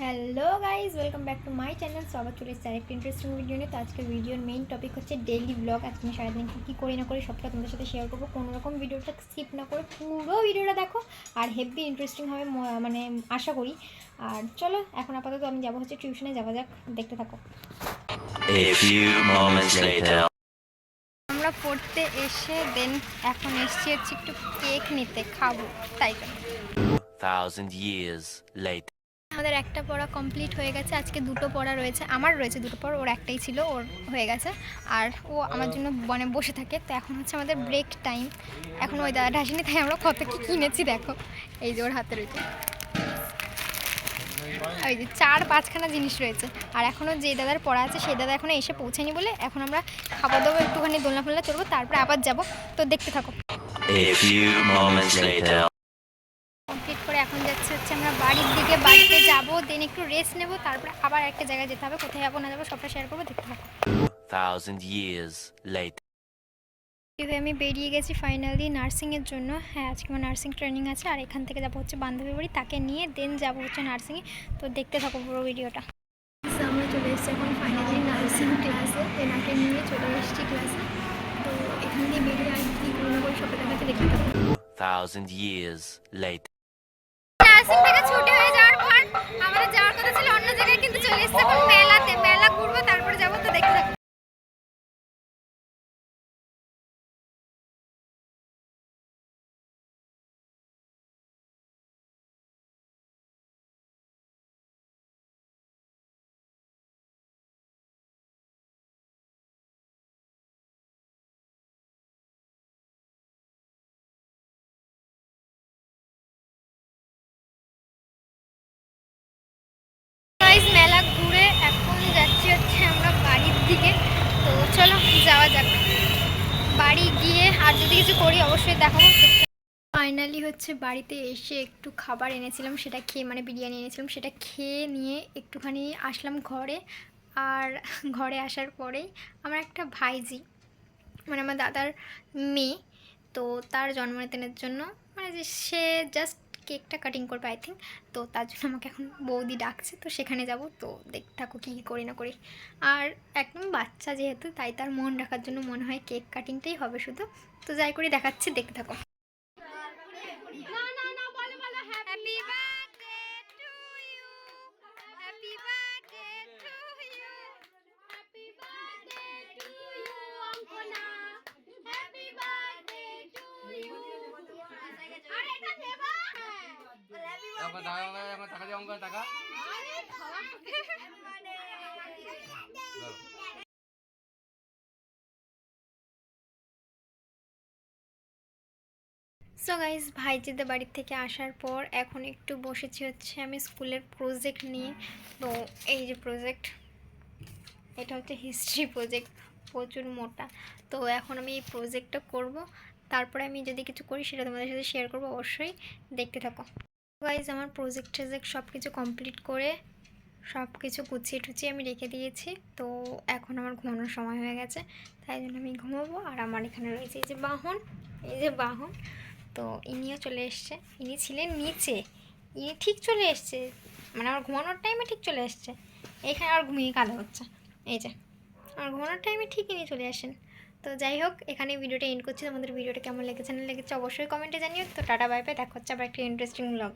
Hello guys, welcome back to my channel. So আবার চলে এসেছে আরেকটা ইন্টারেস্টিং ভিডিও নিয়ে। তো আজকের ভিডিওর মেইন টপিক হচ্ছে ডেইলি ব্লগ। আজকে আমি সারাদিন কী করি না করি সবটা তোমাদের সাথে শেয়ার করবো। কোনো রকম ভিডিওটা স্কিপ না করে পুরো ভিডিওটা দেখো, আর হেভি ইন্টারেস্টিং হবে মানে আশা করি। আর চলো এখন আপাতত আমি যাবো হচ্ছে টিউশনে, যাওয়া যাক, দেখতে থাকো। আমরা পড়তে এসে দেন এখন এসছি হচ্ছে একটু কেক নিতে, খাবো তাই জন্য। 1000 years later. আমাদের একটা পড়া কমপ্লিট হয়ে গেছে, আজকে দুটো পড়া রয়েছে, আমার রয়েছে দুটো পড়া, ওর একটাই ছিল, ওর হয়ে গেছে। আর ও আমার জন্য মানে বসে থাকে। তো এখন হচ্ছে আমাদের ব্রেক টাইম। এখন ওই দাদাটা আসেনি, তাই আমরা কত কী কিনেছি দেখো। এই যে ওর হাতে রয়েছে ওই যে 4-5খানা জিনিস রয়েছে। আর এখনও যে দাদার পড়া আছে সেই দাদা এখনও এসে পৌঁছায়নি বলে এখন আমরা খাবার দাবার একটুখানি দোলনা ফোলনা চড়বো, তারপরে আবার যাব। তো দেখতে থাকো। কমপ্লিট করে এখন যাচ্ছে হচ্ছে আমরা বাড়ির দিকে, বাড়িতে যাব, দেন একটু রেস্ট নেব, তারপরে আবার একটা জায়গায় যেতে হবে। কোথায় যাবো না যাবো সবটা শেয়ার করবো, দেখতে থাকো। 1000 years later. এভাবে আমি বেরিয়ে গেছি ফাইনালি নার্সিংয়ের জন্য। হ্যাঁ, আজকে আমার নার্সিং ট্রেনিং আছে, আর এখান থেকে যাবো হচ্ছে বান্ধবী বাড়ি, তাকে নিয়ে দেন যাবো হচ্ছে নার্সিংয়ে। তো দেখতে থাকো পুরো ভিডিওটা। আমরা চলে এসেছি এখন ফাইনালি নার্সিং ক্লাসে, এনাকে নিয়ে চলে এসেছি ক্লাসে। তো এখান দিয়ে বেরিয়ে আর কি কোনো করে সবটা দেখাতে, দেখতে থাকো। 1000 years later. নার্সিং থেকে ছুটি হয়ে যাওয়ার পর আমাদের যাওয়ার কথা ছিল অন্য জায়গায়, কিন্তু চলে এসেছে এখন মেলাতে। মেলা ঘুরবো, তারপরে যাবো, তো দেখতে থাকো। মেলা ঘুরে এখন যাচ্ছি হচ্ছে আমরা বাড়ির দিকে। তো চলো যাওয়া যাক। বাড়ি গিয়ে আর যদি কিছু করি অবশ্যই দেখাবো। ফাইনালি হচ্ছে বাড়িতে এসে একটু খাবার এনেছিলাম, সেটা খেয়ে, মানে বিরিয়ানি এনেছিলাম, সেটা খেয়ে নিয়ে একটুখানি আসলাম ঘরে। আর ঘরে আসার পরেই আমার একটা ভাইজি, মানে আমার দাদার মেয়ে, তো তার জন্মদিনের জন্য, মানে যে সে জাস্ট কেকটা কাটিং করবে আই থিঙ্ক। তো তার জন্য আমাকে এখন বৌদি ডাকছে, তো সেখানে যাব। তো দেখতে থাকো কী কী করি না করি। আর একদম বাচ্চা যেহেতু, তাই তার মন রাখার জন্য মনে হয় কেক কাটিংটাই হবে শুধু। তো যাই করি দেখাচ্ছি, দেখতে থাকো। সো গাইজ, ভাইজিদের বাড়ির থেকে আসার পর এখন একটু বসেছি হচ্ছে আমি স্কুলের প্রজেক্ট নিয়ে। তো এই যে প্রজেক্ট, এটা হচ্ছে হিস্ট্রি প্রজেক্ট, প্রচুর মোটা। তো এখন আমি এই প্রজেক্টটা করব, তারপরে আমি যদি কিছু করি সেটা তোমাদের সাথে শেয়ার করবো, অবশ্যই দেখতে থাকো। গাইজ, আমার প্রজেক্ট সব কিছু কমপ্লিট করে সব কিছু গুছিয়ে টুছিয়ে আমি রেখে দিয়েছি। তো এখন আমার ঘুমানোর সময় হয়ে গেছে, তাই জন্য আমি ঘুমাবো। আর আমার এখানে রয়েছে এই যে বাহন, এই যে বাহন। তো ইনিও চলে এসছে, ইনি ছিলেন নিচে, ইনি ঠিক চলে এসছে, মানে আমার ঘুমানোর টাইমে ঠিক চলে এসছে। এখানে আর ঘুমিয়ে কালো হচ্ছে, এই যে আমার ঘুমানোর টাইমে ঠিক ইনি চলে আসেন। তো যাই হোক, এখানে ভিডিওটা এন্ড করছি। তোমাদের ভিডিওটা কেমন লেগেছে না লেগেছে অবশ্যই কমেন্টে জানিও। তো টাটা, বাই বাই, দেখা হচ্ছে আবার একটা ইন্টারেস্টিং ব্লগে।